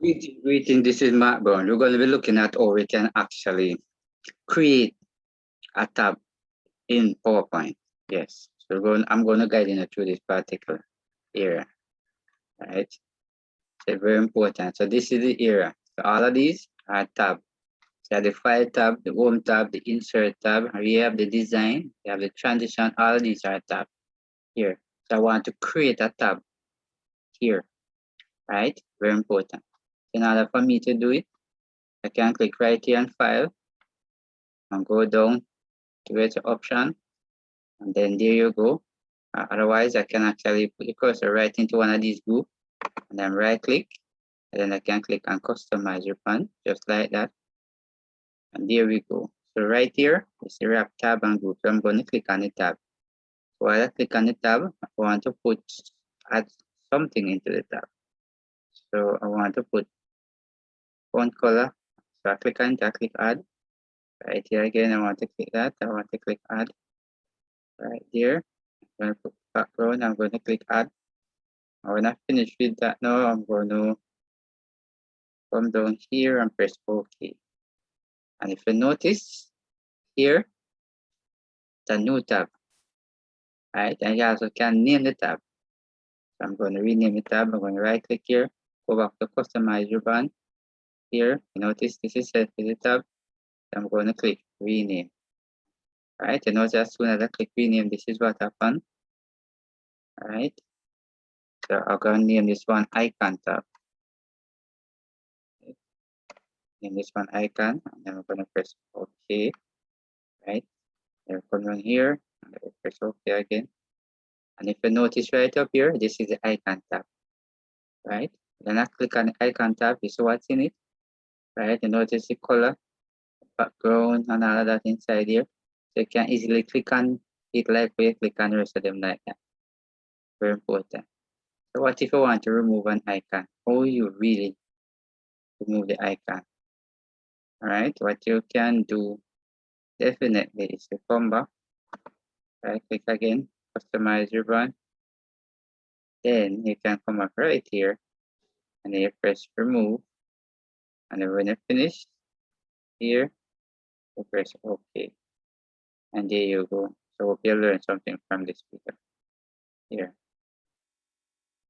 Greeting, this is Mark Brown. We're going to be looking at how we can actually create a tab in PowerPoint. Yes, so I'm going to guide you through this particular area, right? So very important. So this is the area. So all of these are tabs. So the file tab, the home tab, the insert tab, we have the design, we have the transition, all of these are tabs here. So I want to create a tab here, right? Very important. In order for me to do it, I can click right here on file and go down to get the option, and then there you go. Otherwise, I can actually put the cursor right into one of these groups, and then right click, and then I can click on customize your font, just like that. And there we go. So right here, you see we have tab and group. So I'm going to click on the tab. So while I click on the tab, I want to add something into the tab. So I want to put font color. So I click on it, I click add. Right here again, I want to click that. I want to click add. Right there. I'm going to put background. I'm going to click add. And when I finish with that now, I'm going to come down here and press OK. And if you notice here, it's a new tab. Right? And you also can name the tab. So I'm going to rename the tab. I'm going to right click here, go back to customize your band. Here, you notice this is set to the tab. I'm going to click rename. Right? You notice as soon as I click rename, this is what happened. Right? So I'm going to name this one icon tab. Name this one icon, and then I'm going to press OK. Right? Then come down here, and I press OK again. And if you notice right up here, this is the icon tab. Right? Then I click on the icon tab, you see what's in it. Right? You notice the color, background, and all of that inside here. So you can easily click on it like we click on the rest of them like that. Very important. So what if you want to remove an icon? How you really remove the icon? Alright, what you can do definitely is to come back, right click again, customize your brand. Then you can come up right here and then you press remove. And then when you finish here, you press OK. And there you go. So hope you learned something from this video here.